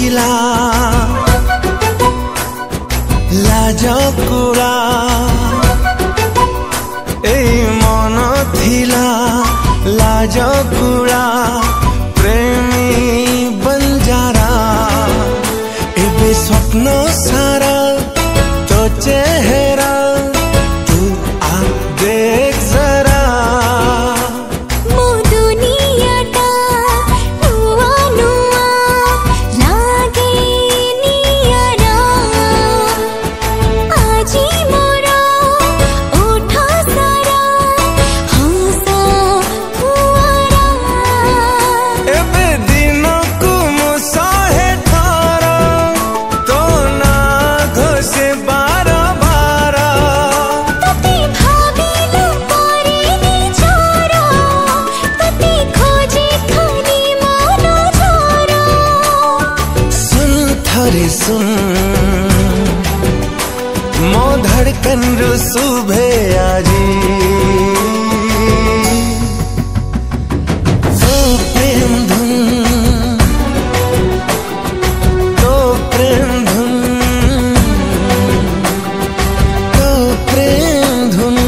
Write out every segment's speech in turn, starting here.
थिला लाजकुड़ा ए मन थिला लाजकुड़ा प्रेमी बंजारा एबे स्वप्न सारा तो चेहरा तू आ देख जरा मो दुनियाटा नुआ नुआ लागे नियारा आजी मोरा उठा सारा हंसा फुआरा एबे दिन को मुसाहे थारा तो ना घसे बारा बारा तते भाबिलु परे निचारा तते खोजे खाली मानो झारा सुन थरे सुन मो धड़कन रु सुबह आजी तो प्रेम धुन तो प्रेम धुन तो प्रेम धुन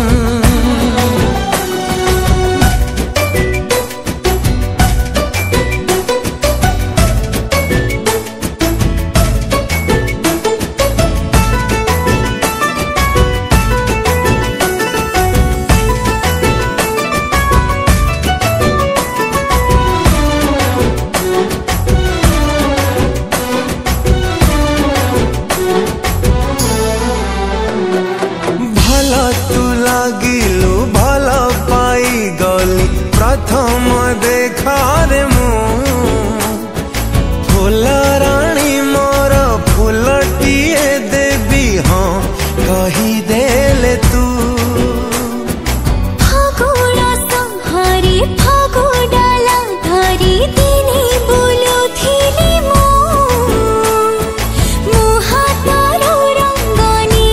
भला तू लागिलु भला पाई गली प्रथम देखारे मु फूल रानी मोर फूलटिए देवी हाँ कही देले तू फागुड़ा संहारी फागुडाला धरी दिने बोलो थिली मो हातारो रंगनी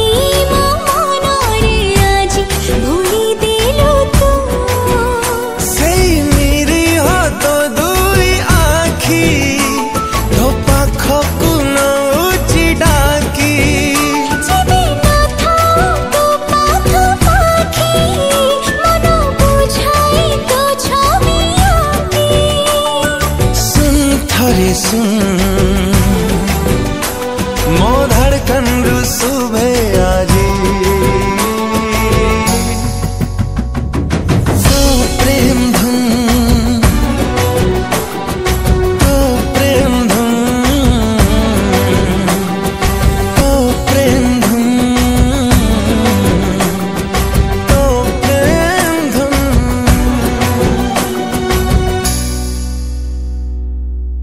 मो मनरे आजी भूली देलु तू से मेरी हाथ दुई आखी तो पाखकु नउची डाकी जेबे ना थाओ तो पाख पाखी मन बुझाई तो छवि आकी सुन थरे सुन